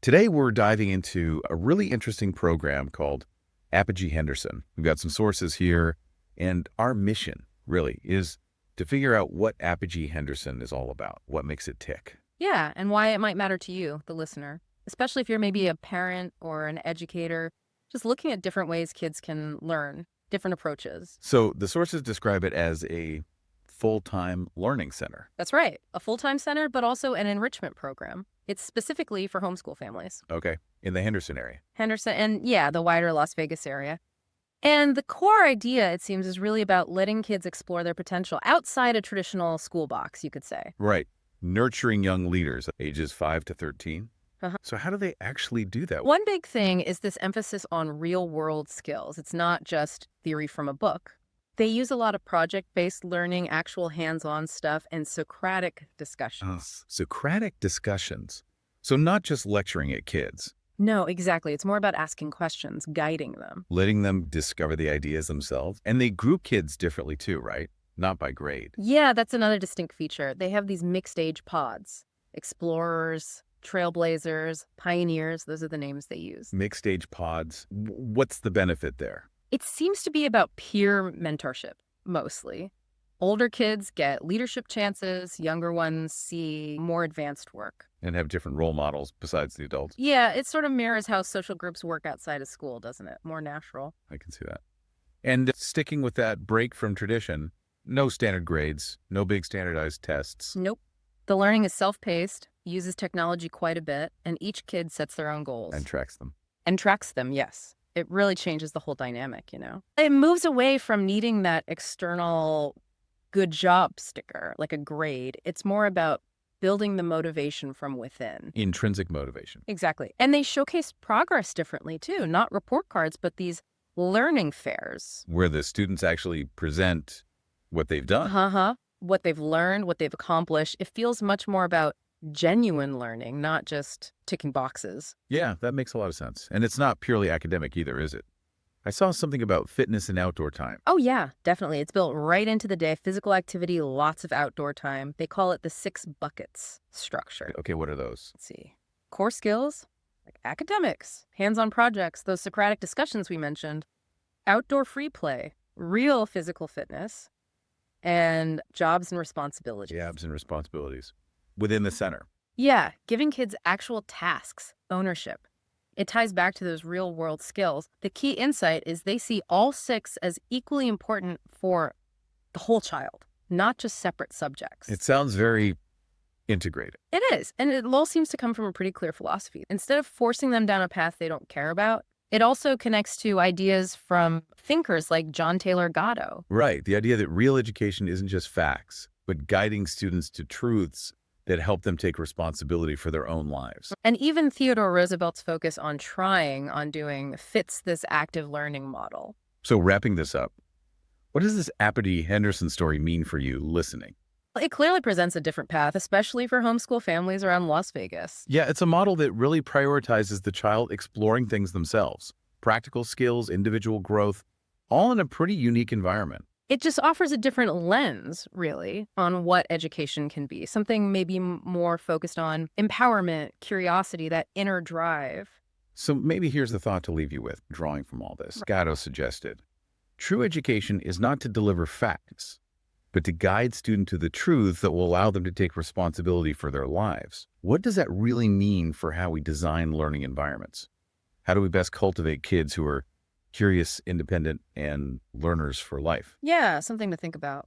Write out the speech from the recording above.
Today, we're diving into a really interesting program called Apogee Henderson. We've got some sources here, and our mission really is to figure out what Apogee Henderson is all about, what makes it tick. Yeah, and why it might matter to you, the listener, especially if you're maybe a parent or an educator, just looking at different ways kids can learn, different approaches. So the sources describe it as a full-time learning center. That's right, a full-time center, but also an enrichment program. It's specifically for homeschool families. Okay, in the Henderson area. Henderson, and yeah, the wider Las Vegas area. And the core idea, it seems, is really about letting kids explore their potential outside a traditional school box, you could say. Right. Nurturing young leaders ages 5 to 13. Uh-huh. So how do they actually do that? One big thing is this emphasis on real-world skills. It's not just theory from a book. They use a lot of project-based learning, actual hands-on stuff, and Socratic discussions. Socratic discussions. So not just lecturing at kids, No, exactly. It's more about asking questions, guiding them. letting them discover the ideas themselves. And they group kids differently too, right? Not by grade. Yeah, that's another distinct feature. They have these mixed-age pods. Explorers, trailblazers, pioneers, those are the names they use. Mixed age pods. What's the benefit there? It seems to be about peer mentorship, mostly. Older kids get leadership chances, younger ones see more advanced work. And have different role models besides the adults. Yeah, it sort of mirrors how social groups work outside of school, doesn't it? More natural. I can see that. And sticking with that break from tradition, no standard grades, no big standardized tests. Nope. The learning is self-paced, uses technology quite a bit, and each kid sets their own goals. And tracks them. And tracks them, yes. It really changes the whole dynamic, you know? It moves away from needing that external good job sticker, like a grade. It's more about building the motivation from within. Intrinsic motivation. Exactly. And they showcase progress differently, too. Not report cards, but these learning fairs. Where the students actually present what they've done. Uh-huh. What they've learned, what they've accomplished. It feels much more about genuine learning, not just ticking boxes. Yeah, that makes a lot of sense. And it's not purely academic either, is it? I saw something about fitness and outdoor time. Oh, yeah, definitely. It's built right into the day. Physical activity, lots of outdoor time. They call it the 6 buckets structure. Okay, what are those? Let's see. Core skills, like academics, hands-on projects, those Socratic discussions we mentioned, outdoor free play, real physical fitness, and jobs and responsibilities. Jobs and responsibilities within the center. Yeah, giving kids actual tasks, ownership. It ties back to those real-world skills. The key insight is they see all 6 as equally important for the whole child, not just separate subjects. It sounds very integrated. It is, and it all seems to come from a pretty clear philosophy. Instead of forcing them down a path they don't care about, it also connects to ideas from thinkers like John Taylor Gatto. Right. The idea that real education isn't just facts, but guiding students to truths that help them take responsibility for their own lives. And even Theodore Roosevelt's focus on trying, on doing, fits this active learning model. So wrapping this up, what does this Apogee Henderson story mean for you listening? It clearly presents a different path, especially for homeschool families around Las Vegas. Yeah, it's a model that really prioritizes the child exploring things themselves. Practical skills, individual growth, all in a pretty unique environment. It just offers a different lens, really, on what education can be. Something maybe more focused on empowerment, curiosity, that inner drive. So maybe here's the thought to leave you with, drawing from all this. Gatto suggested, true education is not to deliver facts, but to guide students to the truths that will allow them to take responsibility for their lives. What does that really mean for how we design learning environments? How do we best cultivate kids who are curious, independent, and learners for life? Yeah, something to think about.